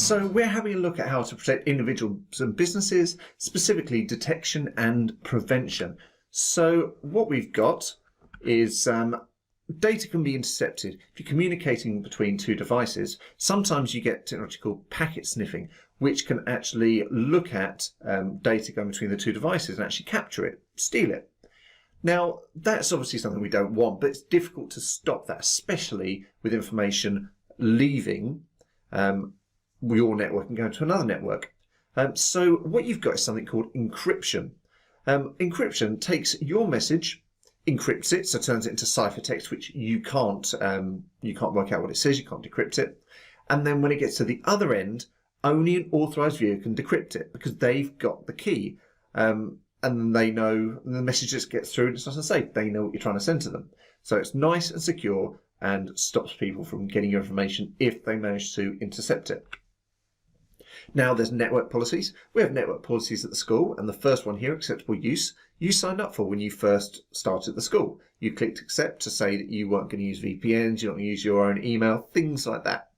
So we're having a look at how to protect individuals and businesses, specifically detection and prevention. So what we've got is data can be intercepted. If you're communicating between two devices, sometimes you get technology called packet sniffing, which can actually look at data going between the two devices and actually capture it, steal it. Now, that's obviously something we don't want, but it's difficult to stop that, especially with information leaving your network and going to another network. So what you've got is something called encryption. Encryption takes your message, encrypts it, so turns it into ciphertext, which you can't work out what it says, you can't decrypt it. And then when it gets to the other end, only an authorized viewer can decrypt it because they've got the key. And they know, and the message just gets through and it's not unsafe. They know what you're trying to send to them. So it's nice and secure and stops people from getting your information if they manage to intercept it. Now there's network policies. We have network policies at the school, and the first one here, acceptable use, you signed up for when you first started the school. You clicked accept to say that you weren't going to use VPNs, you're not going to use your own email, things like that.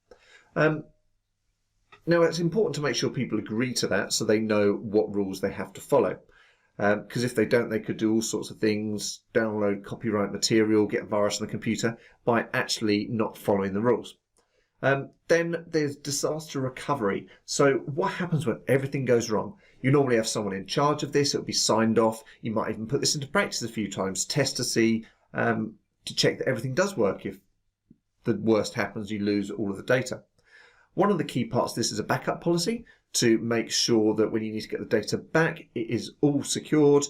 Now it's important to make sure people agree to that so they know what rules they have to follow. Because if they don't, they could do all sorts of things, download copyright material, get a virus on the computer by actually not following the rules. Then there's disaster recovery. So what happens when everything goes wrong? You normally have someone in charge of this. It'll be signed off. You might even put this into practice a few times, test to see, to check that everything does work. If the worst happens, you lose all of the data. One of the key parts of this is a backup policy to make sure that when you need to get the data back, it is all secured.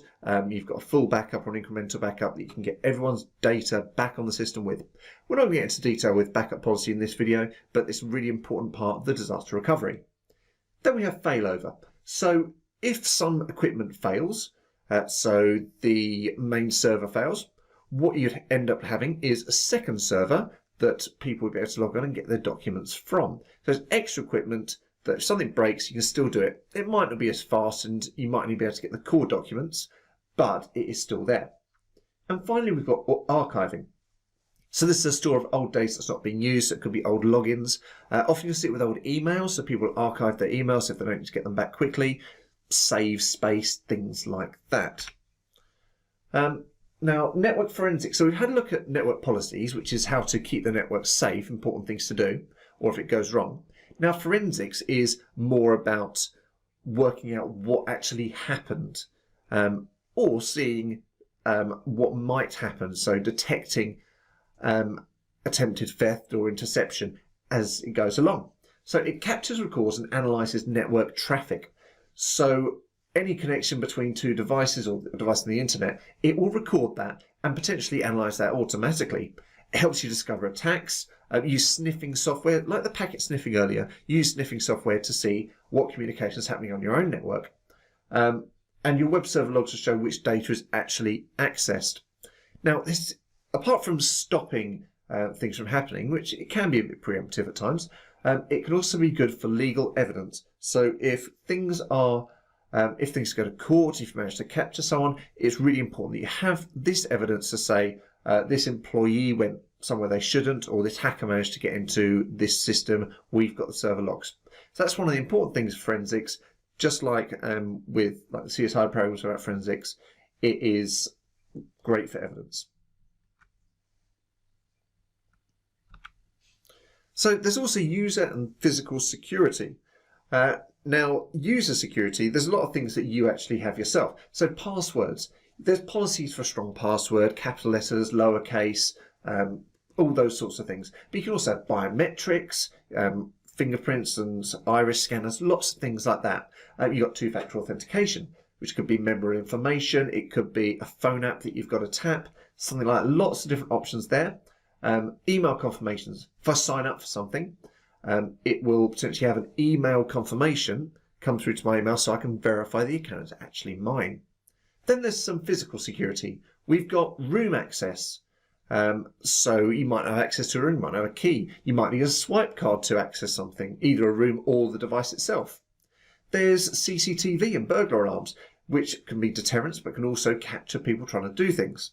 You've got a full backup or an incremental backup that you can get everyone's data back on the system with. We're not going to get into detail with backup policy in this video, but it's a really important part of the disaster recovery. Then we have failover. So if some equipment fails, so the main server fails, what you'd end up having is a second server that people would be able to log on and get their documents from. So it's extra equipment that if something breaks, you can still do it. It might not be as fast and you might only be able to get the core documents, but it is still there. And finally, we've got archiving. So this is a store of old data that's not being used. So it could be old logins. Often you'll see it with old emails. So people will archive their emails if they don't need to get them back quickly, save space, things like that. Now, network forensics. So we've had a look at network policies, which is how to keep the network safe, important things to do, or if it goes wrong. Now, forensics is more about working out what actually happened, or seeing what might happen. So detecting attempted theft or interception as it goes along. So it captures, records, and analyzes network traffic. So any connection between two devices or a device on the internet, it will record that and potentially analyze that automatically. It helps you discover attacks. Use sniffing software, like the packet sniffing earlier. Use sniffing software to see what communication is happening on your own network. And your web server logs will show which data is actually accessed. Now, this, apart from stopping things from happening, which it can be a bit preemptive at times, it can also be good for legal evidence. So if things go to court, if you manage to capture someone, it's really important that you have this evidence to say this employee went somewhere they shouldn't, or this hacker managed to get into this system, we've got the server logs. So that's one of the important things of forensics. Just like with the CSI programs about forensics, it is great for evidence. So there's also user and physical security. Now, user security, there's a lot of things that you actually have yourself. So passwords, there's policies for a strong password, capital letters, lowercase, all those sorts of things. But you can also have biometrics, fingerprints and iris scanners, lots of things like that. You've got two-factor authentication, which could be member information. It could be a phone app that you've got to tap, something like that. Lots of different options there. Email confirmations. If I sign up for something, it will potentially have an email confirmation come through to my email so I can verify the account is actually mine. Then there's some physical security. We've got room access. So you might have access to a room, you might have a key. You might need a swipe card to access something, either a room or the device itself. There's CCTV and burglar alarms, which can be deterrents but can also capture people trying to do things.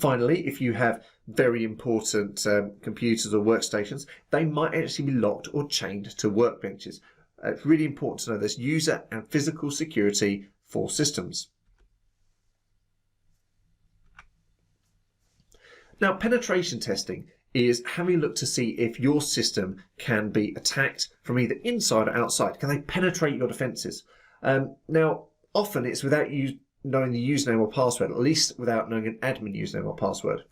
Finally, if you have very important computers or workstations, they might actually be locked or chained to workbenches. It's really important to know there's user and physical security for systems. Now, penetration testing is having a look to see if your system can be attacked from either inside or outside. Can they penetrate your defences? Now, often it's without you knowing the username or password, at least without knowing an admin username or password.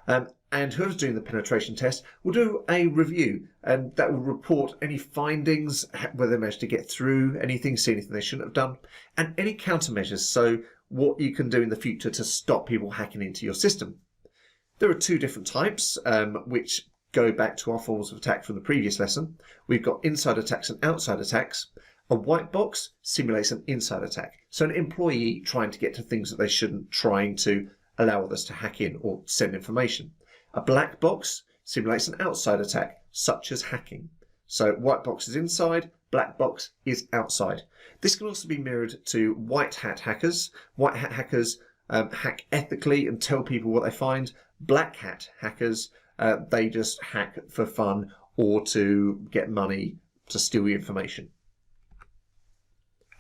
And whoever's doing the penetration test will do a review, and that will report any findings, whether they managed to get through anything, see anything they shouldn't have done, and any countermeasures, so what you can do in the future to stop people hacking into your system. There are two different types, which go back to our forms of attack from the previous lesson. We've got inside attacks and outside attacks. A white box simulates an inside attack, so an employee trying to get to things that they shouldn't, trying to allow others to hack in or send information. A black box simulates an outside attack, such as hacking. So white box is inside, black box is outside. This can also be mirrored to white hat hackers. White hat hackers hack ethically and tell people what they find. Black hat hackers, they just hack for fun or to get money to steal your information.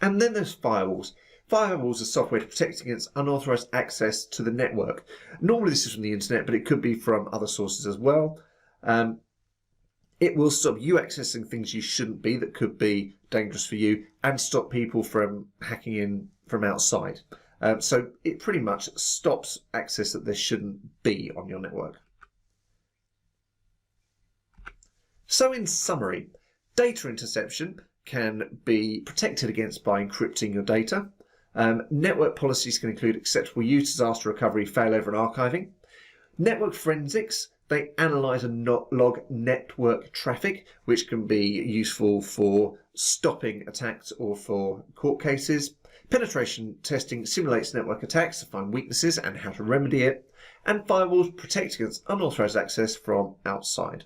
And then there's firewalls. Firewalls are software to protect against unauthorized access to the network. Normally this is from the internet, but it could be from other sources as well. It will stop you accessing things you shouldn't be that could be dangerous for you, and stop people from hacking in from outside. So it pretty much stops access that there shouldn't be on your network. So in summary, data interception can be protected against by encrypting your data. Network policies can include acceptable use, disaster recovery, failover and archiving. Network forensics, they analyse and log network traffic, which can be useful for stopping attacks or for court cases. Penetration testing simulates network attacks to find weaknesses and how to remedy it. And firewalls protect against unauthorised access from outside.